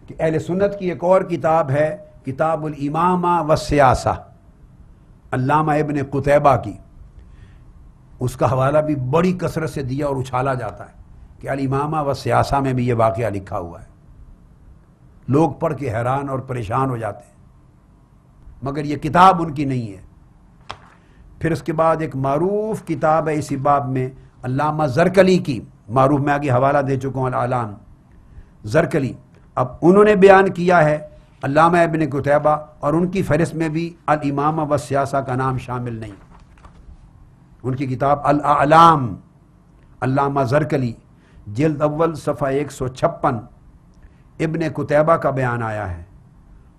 کہ اہل سنت کی ایک اور کتاب ہے کتاب الامامہ والسیاسہ، علامہ ابن قتیبہ کی، اس کا حوالہ بھی بڑی کثرت سے دیا اور اچھالا جاتا ہے کہ الامامہ والسیاسہ میں بھی یہ واقعہ لکھا ہوا ہے۔ لوگ پڑھ کے حیران اور پریشان ہو جاتے ہیں، مگر یہ کتاب ان کی نہیں ہے۔ پھر اس کے بعد ایک معروف کتاب ہے اسی باب میں علامہ زرکلی کی، معروف میں آگے حوالہ دے چکا ہوں، الاعلام زرکلی، اب انہوں نے بیان کیا ہے علامہ ابن قتیبہ، اور ان کی فہرست میں بھی الامامہ والسیاسہ کا نام شامل نہیں۔ ان کی کتاب الاعلام، علامہ زرکلی، جلد اول صفحہ 156 ابن قتیبہ کا بیان آیا ہے،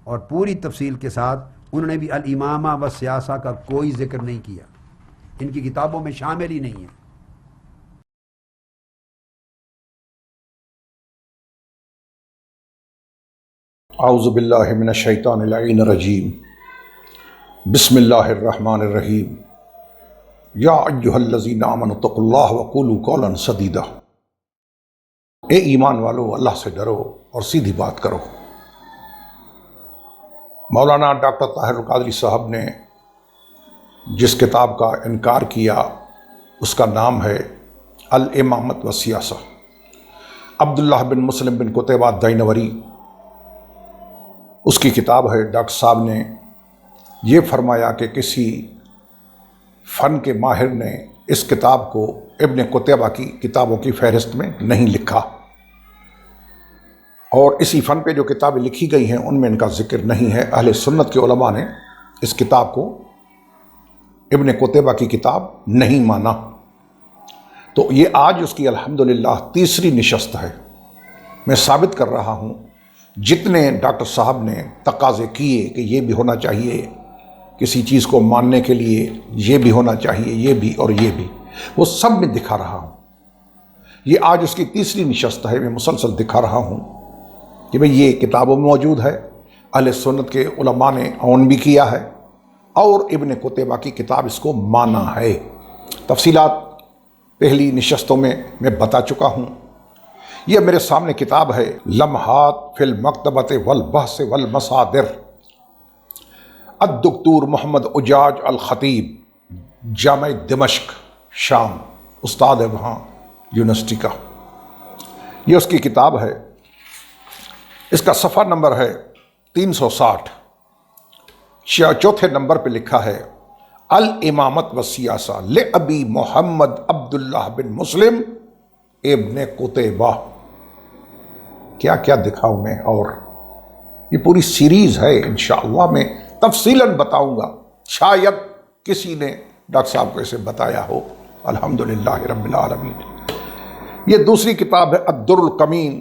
اور پوری تفصیل کے ساتھ انہوں نے بھی الامامہ والسیاسہ کا کوئی ذکر نہیں کیا، ان کی کتابوں میں شامل ہی نہیں ہے۔ اعوذ باللہ من الشیطان اللعین الرجیم، بسم اللہ الرحمن الرحیم، یا ایہا الذین آمنوا اتقوا اللہ وقولوا قولا سدیدا، اے ایمان والو اللہ سے ڈرو اور سیدھی بات کرو۔ مولانا ڈاکٹر طاہر القادری صاحب نے جس کتاب کا انکار کیا اس کا نام ہے الامامۃ والسیاسہ۔ عبداللہ بن مسلم بن قتیبہ دینوری اس کی کتاب ہے۔ ڈاکٹر صاحب نے یہ فرمایا کہ کسی فن کے ماہر نے اس کتاب کو ابن قتیبہ کی کتابوں کی فہرست میں نہیں لکھا، اور اسی فن پہ جو کتابیں لکھی گئی ہیں ان میں ان کا ذکر نہیں ہے۔ اہل سنت کے علماء نے اس کتاب کو ابن قتیبہ کی کتاب نہیں مانا۔ تو یہ آج اس کی الحمدللہ تیسری نشست ہے۔ میں ثابت کر رہا ہوں جتنے ڈاکٹر صاحب نے تقاضے کیے کہ یہ بھی ہونا چاہیے، کسی چیز کو ماننے کے لیے یہ بھی ہونا چاہیے، یہ بھی اور یہ بھی، وہ سب میں دکھا رہا ہوں۔ یہ آج اس کی تیسری نشست ہے، میں مسلسل دکھا رہا ہوں کہ بھئی یہ کتابوں میں موجود ہے، اہل سنت کے علماء نے عون بھی کیا ہے، اور ابن قتیبہ کی کتاب اس کو مانا ہے۔ تفصیلات پہلی نشستوں میں بتا چکا ہوں۔ یہ میرے سامنے کتاب ہے لمحات فی المکتبۃ والبحث والمصادر، الدکتور محمد اجاج الخطیب، جامع دمشق شام، استاد ہے وہاں یونیورسٹی کا۔ یہ اس کی کتاب ہے، اس کا صفحہ نمبر ہے 360، چوتھے نمبر پہ لکھا ہے الامامۃ والسیاسہ لابی محمد عبداللہ بن مسلم ابن قتیبہ۔ کیا کیا دکھاؤں میں، اور یہ پوری سیریز ہے، انشاءاللہ میں تفصیلاً بتاؤں گا، شاید کسی نے ڈاکٹر صاحب کو اسے بتایا ہو۔ الحمدللہ رب العالمین۔ یہ دوسری کتاب ہے الدر الکمین،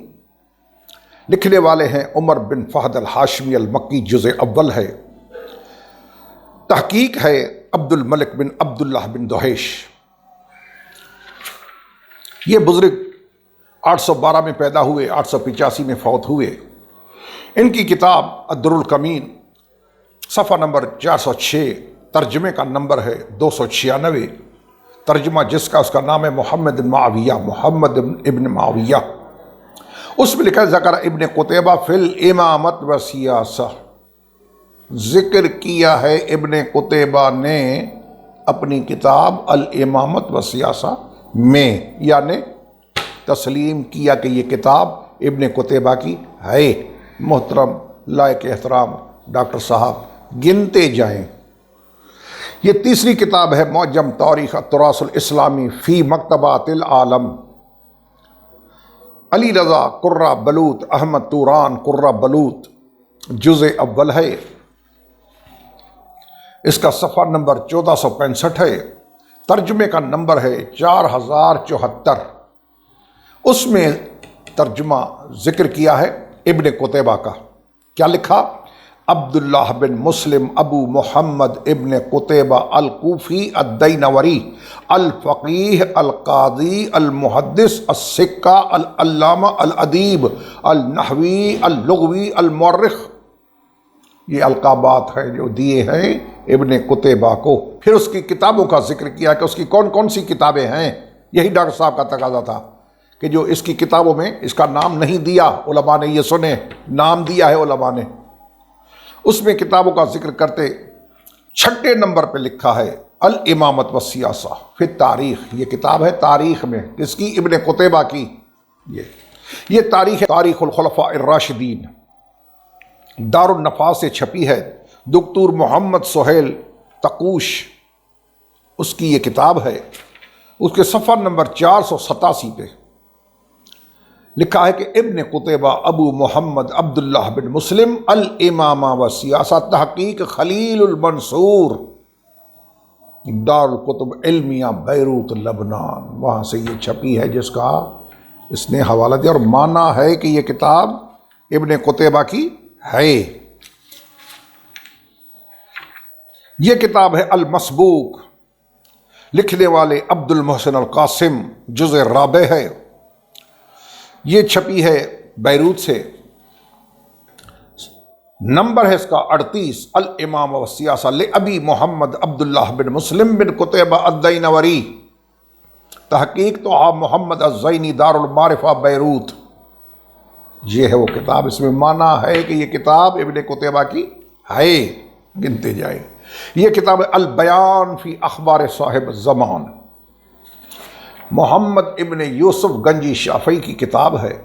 لکھنے والے ہیں عمر بن فہد الہاشمی المکی، جزء اول ہے، تحقیق ہے عبد الملک بن عبداللہ بن دہیش۔ یہ بزرگ 812 میں پیدا ہوئے، 885 میں فوت ہوئے۔ ان کی کتاب الدر الکمین، صفحہ نمبر 406، ترجمے کا نمبر ہے 296، ترجمہ جس کا اس کا نام ہے محمد معاویہ، محمد ابن معاویہ۔ اس میں لکھا ہے ذکر ابن قتیبہ فی الامامۃ والسیاسہ، ذکر کیا ہے ابن قتیبہ نے اپنی کتاب الامامۃ والسیاسہ میں، یعنی تسلیم کیا کہ یہ کتاب ابن قتیبہ کی ہے۔ محترم لائق احترام ڈاکٹر صاحب گنتے جائیں۔ یہ تیسری کتاب ہے معجم تاریخ التراث الاسلامی فی مکتبات العالم، علی رضا قرہ بلوط، احمد توران قرہ بلوط، جزء اول ہے۔ اس کا صفحہ نمبر 1465 ہے، ترجمے کا نمبر ہے 4074۔ اس میں ترجمہ ذکر کیا ہے ابن قتیبہ کا۔ کیا لکھا؟ عبداللہ بن مسلم ابو محمد ابن قتیبہ الکوفی الدینوری، الفقیہ القاضی المحدث السکہ العلامہ الادیب النحوی اللغوی المؤرخ۔ یہ القابات ہیں جو دیے ہیں ابن قتیبہ کو۔ پھر اس کی کتابوں کا ذکر کیا کہ اس کی کون کون سی کتابیں ہیں۔ یہی ڈاکٹر صاحب کا تقاضا تھا کہ جو اس کی کتابوں میں اس کا نام نہیں دیا علماء نے، یہ سنے نام دیا ہے علماء نے، اس میں کتابوں کا ذکر کرتے 6 نمبر پہ لکھا ہے الامامت والسیاسہ فی تاریخ. یہ کتاب ہے تاریخ میں، اس کی ابن قتیبہ کی. یہ تاریخ الخلفاء الراشدین دار النفاذ سے چھپی ہے. دکتور محمد سہیل تقوش اس کی یہ کتاب ہے. اس کے صفحہ نمبر 487 پہ لکھا ہے کہ ابن قتیبہ ابو محمد عبداللہ بن مسلم الامامہ والسیاسہ تحقیق خلیل المنصور دار الکتب علمیہ بیروت لبنان، وہاں سے یہ چھپی ہے جس کا اس نے حوالہ دیا اور مانا ہے کہ یہ کتاب ابن قتیبہ کی ہے. یہ کتاب ہے المسبوق، لکھنے والے عبد المحسن القاسم، جزء رابع ہے. یہ چھپی ہے بیروت سے. نمبر ہے اس کا 38 الامام والسیاسہ لابی محمد عبداللہ بن مسلم بن قتیبہ الدینوری، تحقیق تو محمد الزینی دار المعرفہ بیروت. یہ ہے وہ کتاب. اس میں مانا ہے کہ یہ کتاب ابن قتیبہ کی ہے. گنتے جائیں. یہ کتاب البیان فی اخبار صاحب الزمان، محمد ابن یوسف گنجی شافعی کی کتاب ہے.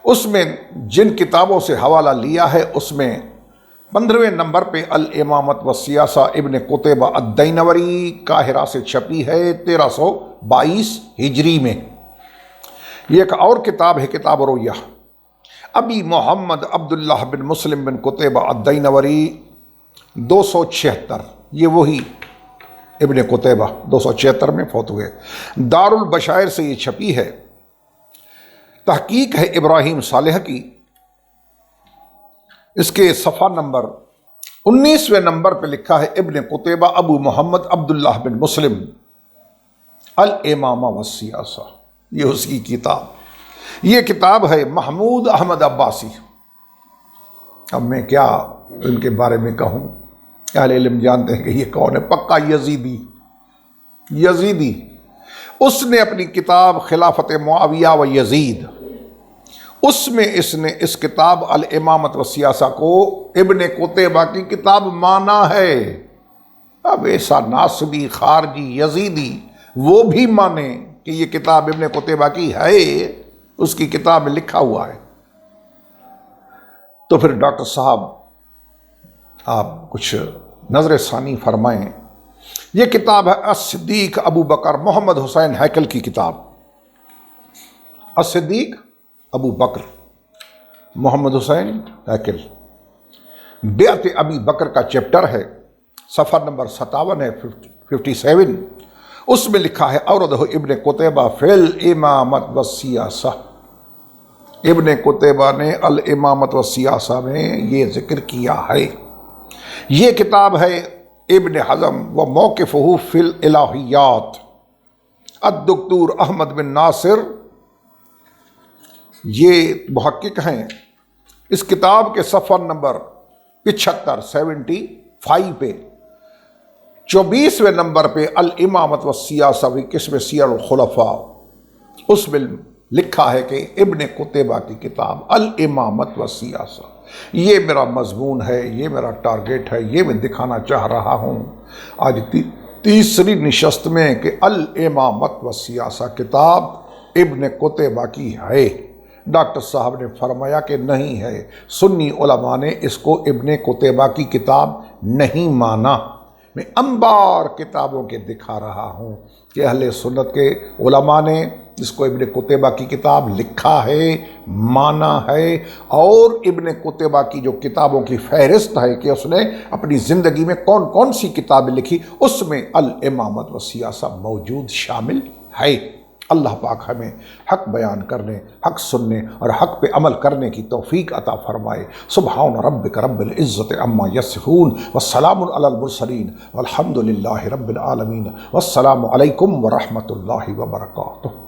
اس میں جن کتابوں سے حوالہ لیا ہے اس میں 15ویں نمبر پہ الامامت والسیاسہ ابن قتیبہ الدینوری قاہرہ سے چھپی ہے 1322 ہجری میں. یہ ایک اور کتاب ہے کتاب رویہ ابی محمد عبداللہ بن مسلم بن قتیبہ الدینوری 276. یہ وہی ابن قتیبہ 276 میں فوت ہوئے. دار البشائر سے یہ چھپی ہے. تحقیق ہے ابراہیم صالح کی. اس کے صفحہ نمبر 19ویں نمبر پہ لکھا ہے ابن قتیبہ ابو محمد عبداللہ بن مسلم الامامہ والسیاسہ. یہ اس کی کتاب. یہ کتاب ہے محمود احمد عباسی. اب میں کیا ان کے بارے میں کہوں، اہل علم جانتے ہیں کہ یہ کون ہے. پکا یزیدی. اس نے اپنی کتاب خلافت معاویہ و یزید، اس میں اس نے اس کتاب الامامت والسیاسہ کو ابن قتیبہ کی کتاب مانا ہے. اب ایسا ناصبی خارجی یزیدی وہ بھی مانے کہ یہ کتاب ابن قتیبہ کی ہے، اس کی کتاب میں لکھا ہوا ہے. تو پھر ڈاکٹر صاحب آپ کچھ نظر ثانی فرمائیں. یہ کتاب ہے الصدیق ابو بکر محمد حسین ہیکل کی کتاب. الصدیق ابو بکر محمد حسین ہیکل، بیعت ابی بکر کا چیپٹر ہے. صفحہ نمبر 57 ہے 57. اس میں لکھا ہے اوردہ ابن قتیبہ فی الامامت والسیاسہ. ابن قتیبہ نے الامامت والسیاسہ میں یہ ذکر کیا ہے. یہ کتاب ہے ابن حزم و موقفہ فی الالہیات الدکتور احمد بن ناصر، یہ محقق ہیں. اس کتاب کے صفحہ نمبر 75 پہ 24ویں نمبر پہ الامامت والسیاسہ فی قسم سیر الخلفاء، اس میں لکھا ہے کہ ابن قتیبہ کی کتاب الامامت والسیاسہ. یہ میرا مضمون ہے، یہ میرا ٹارگیٹ ہے، یہ میں دکھانا چاہ رہا ہوں آج تیسری نشست میں کہ الامامت والسیاسہ کتاب ابن قتیبہ کی ہے. ڈاکٹر صاحب نے فرمایا کہ نہیں ہے. سنی علماء نے اس کو ابن قتیبہ کی کتاب نہیں مانا. میں انبار کتابوں کے دکھا رہا ہوں کہ اہل سنت کے علماء نے اس کو ابن قتیبہ کی کتاب لکھا ہے، مانا ہے. اور ابن قتیبہ کی جو کتابوں کی فہرست ہے کہ اس نے اپنی زندگی میں کون کون سی کتابیں لکھی، اس میں الامامت والسیاسہ موجود شامل ہے. اللہ پاک ہمیں حق بیان کرنے، حق سننے اور حق پہ عمل کرنے کی توفیق عطا فرمائے. سبحان ربک رب العزت عما یصفون والسلام علی المرسلین والحمد للہ رب العالمین والسلام علیکم ورحمۃ اللہ وبرکاتہ.